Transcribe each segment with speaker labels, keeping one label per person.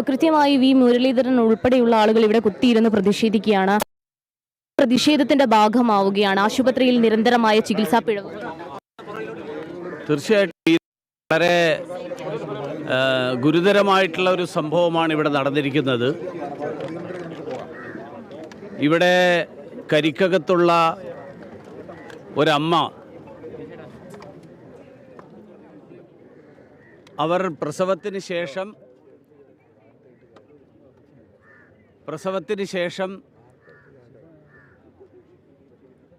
Speaker 1: കൃത്യമായി വി മുരളീധരൻ ഉൾപ്പെടെയുള്ള ആളുകൾ ഇവിടെ കുത്തിയിരുന്ന് പ്രതിഷേധിക്കുകയാണ്. പ്രതിഷേധത്തിന്റെ ഭാഗമാവുകയാണ് ആശുപത്രിയിൽ നിരന്തരമായ ചികിത്സാ പിഴവുകൾ.
Speaker 2: തീർച്ചയായിട്ടും വളരെ ഗുരുതരമായിട്ടുള്ള ഒരു സംഭവമാണ് ഇവിടെ നടന്നിരിക്കുന്നത്. ഇവിടെ കരിക്കകത്തുള്ള ഒരമ്മ അവർ പ്രസവത്തിന് ശേഷം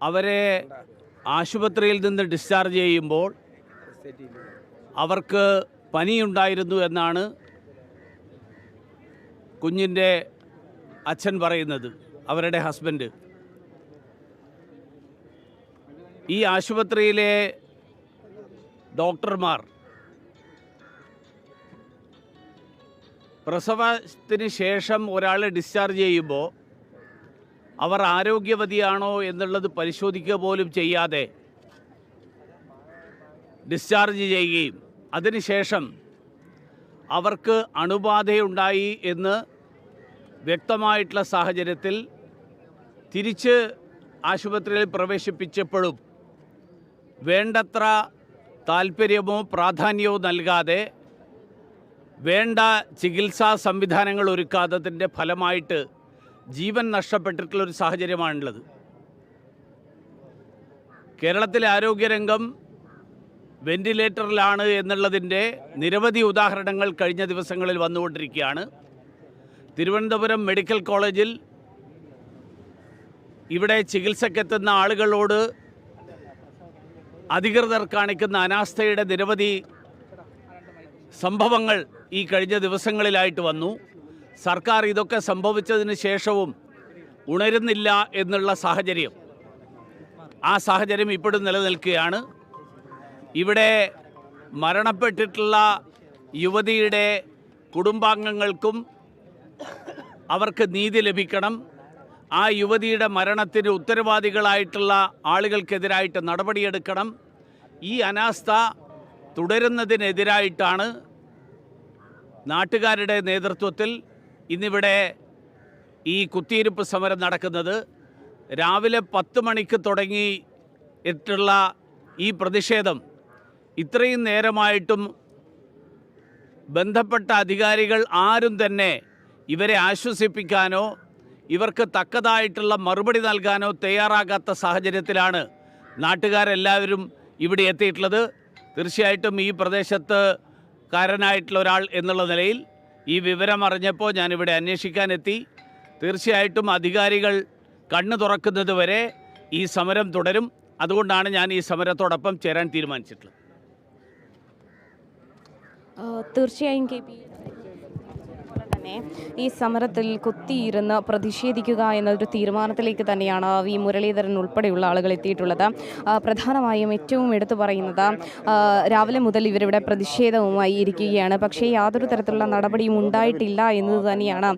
Speaker 2: അവരെ ആശുപത്രിയിൽ നിന്ന് ഡിസ്ചാർജ് ചെയ്യുമ്പോൾ അവർക്ക് പനിയുണ്ടായിരുന്നു എന്നാണ് കുഞ്ഞിൻ്റെ അച്ഛൻ പറയുന്നത്, അവരുടെ ഹസ്ബൻഡ്. ഈ ആശുപത്രിയിലെ ഡോക്ടർമാർ പ്രസവത്തിന് ശേഷം ഒരാളെ ഡിസ്ചാർജ് ചെയ്യുമ്പോൾ അവർ ആരോഗ്യവതിയാണോ എന്നുള്ളത് പരിശോധിക്കുക പോലും ചെയ്യാതെ ഡിസ്ചാർജ് ചെയ്യുകയും അതിനുശേഷം അവർക്ക് അണുബാധയുണ്ടായി എന്ന് വ്യക്തമായിട്ടുള്ള സാഹചര്യത്തിൽ തിരിച്ച് ആശുപത്രിയിൽ പ്രവേശിപ്പിച്ചപ്പോഴും വേണ്ടത്ര താൽപ്പര്യമോ പ്രാധാന്യമോ നൽകാതെ വേണ്ട ചികിത്സാ സംവിധാനങ്ങൾ ഒരുക്കാത്തതിൻ്റെ ഫലമായിട്ട് ജീവൻ നഷ്ടപ്പെട്ടിട്ടുള്ളൊരു സാഹചര്യമാണുള്ളത്. കേരളത്തിലെ ആരോഗ്യരംഗം വെന്റിലേറ്ററിലാണ് എന്നുള്ളതിൻ്റെ നിരവധി ഉദാഹരണങ്ങൾ കഴിഞ്ഞ ദിവസങ്ങളിൽ വന്നുകൊണ്ടിരിക്കുകയാണ്. തിരുവനന്തപുരം മെഡിക്കൽ കോളേജിൽ ഇവിടെ ചികിത്സക്കെത്തുന്ന ആളുകളോട് അധികൃതർ കാണിക്കുന്ന അനാസ്ഥയുടെ നിരവധി സംഭവങ്ങൾ ഈ കഴിഞ്ഞ ദിവസങ്ങളിലായിട്ട് വന്നു. സർക്കാർ ഇതൊക്കെ സംഭവിച്ചതിന് ശേഷവും ഉണരുന്നില്ല എന്നുള്ള സാഹചര്യം, ആ സാഹചര്യം ഇപ്പോഴും നിലനിൽക്കുകയാണ്. ഇവിടെ മരണപ്പെട്ടിട്ടുള്ള യുവതിയുടെ കുടുംബാംഗങ്ങൾക്കും അവർക്ക് നീതി ലഭിക്കണം. ആ യുവതിയുടെ മരണത്തിന് ഉത്തരവാദികളായിട്ടുള്ള ആളുകൾക്കെതിരായിട്ട് നടപടിയെടുക്കണം. ഈ അനാസ്ഥ തുടരുന്നതിനെതിരായിട്ടാണ് നാട്ടുകാരുടെ നേതൃത്വത്തിൽ ഇന്നിവിടെ ഈ കുത്തിയിരിപ്പ് സമരം നടക്കുന്നത്. രാവിലെ 10 മണിക്ക് തുടങ്ങിയിട്ടുള്ള ഈ പ്രതിഷേധം ഇത്രയും നേരമായിട്ടും ബന്ധപ്പെട്ട അധികാരികൾ ആരും തന്നെ ഇവരെ ആശ്വസിപ്പിക്കാനോ ഇവർക്ക് തക്കതായിട്ടുള്ള മറുപടി നൽകാനോ തയ്യാറാകാത്ത സാഹചര്യത്തിലാണ് നാട്ടുകാരെല്ലാവരും ഇവിടെ എത്തിയിട്ടുള്ളത്. തീർച്ചയായിട്ടും ഈ പ്രദേശത്ത് കാരനായിട്ടുള്ള ഒരാൾ എന്നുള്ള നിലയിൽ ഈ വിവരം അറിഞ്ഞപ്പോൾ ഞാനിവിടെ അന്വേഷിക്കാനെത്തി. തീർച്ചയായിട്ടും അധികാരികൾ കണ്ണു തുറക്കുന്നത് വരെ ഈ സമരം തുടരും. അതുകൊണ്ടാണ് ഞാൻ ഈ സമരത്തോടൊപ്പം ചേരാൻ തീരുമാനിച്ചിട്ടുള്ളത്.
Speaker 1: തീർച്ചയായും KP തന്നെ ഈ സമരത്തിൽ കുത്തിയിരുന്ന് പ്രതിഷേധിക്കുക എന്നൊരു തീരുമാനത്തിലേക്ക് തന്നെയാണ് വി മുരളീധരൻ ഉൾപ്പെടെയുള്ള ആളുകൾ എത്തിയിട്ടുള്ളത്. പ്രധാനമായും ഏറ്റവും എടുത്തു പറയുന്നത് രാവിലെ മുതൽ ഇവരിവിടെ പ്രതിഷേധവുമായി ഇരിക്കുകയാണ്. പക്ഷേ യാതൊരു തരത്തിലുള്ള നടപടിയും ഉണ്ടായിട്ടില്ല എന്നത് തന്നെയാണ്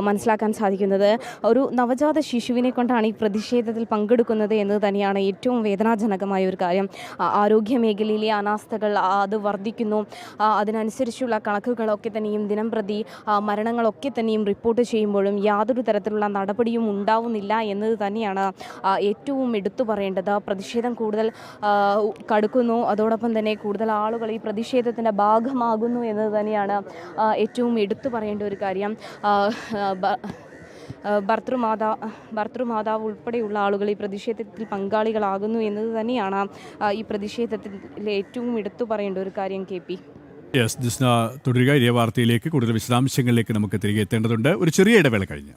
Speaker 1: മനസ്സിലാക്കാൻ സാധിക്കുന്നത്. ഒരു നവജാത ശിശുവിനെ കൊണ്ടാണ് ഈ പ്രതിഷേധത്തിൽ പങ്കെടുക്കുന്നത് എന്നത് തന്നെയാണ് ഏറ്റവും വേദനാജനകമായ ഒരു കാര്യം. ആരോഗ്യ മേഖലയിലെ അനാസ്ഥകൾ അത് വർദ്ധിക്കുന്നു. അതിനനുസരിച്ചുള്ള കണക്കുകളൊക്കെ തന്നെയും ദിനം പ്രതി മരണങ്ങളൊക്കെ തന്നെയും റിപ്പോർട്ട് ചെയ്യുമ്പോഴും യാതൊരു തരത്തിലുള്ള നടപടിയും ഉണ്ടാവുന്നില്ല എന്നത് തന്നെയാണ് ഏറ്റവും എടുത്തു പറയേണ്ടത്. പ്രതിഷേധം കൂടുതൽ കടുക്കുന്നു, അതോടൊപ്പം തന്നെ കൂടുതൽ ആളുകൾ ഈ പ്രതിഷേധത്തിൻ്റെ ഭാഗമാകുന്നു എന്നത് തന്നെയാണ് ഏറ്റവും എടുത്തു പറയേണ്ട ഒരു കാര്യം. ഭർത്തൃമാതാവ് ഉൾപ്പെടെയുള്ള ആളുകൾ ഈ പ്രതിഷേധത്തിൽ പങ്കാളികളാകുന്നു എന്നത് തന്നെയാണ് ഈ പ്രതിഷേധത്തിൽ ഏറ്റവും എടുത്തു പറയേണ്ട ഒരു കാര്യം. KP
Speaker 3: ജിസ്ന തുടരുക. ഇതേ വാർത്തയിലേക്ക് കൂടുതൽ വിശദാംശങ്ങളിലേക്ക് നമുക്ക് തിരികെ എത്തേണ്ടതുണ്ട്. ഒരു ചെറിയ ഇടവേള കഴിഞ്ഞു.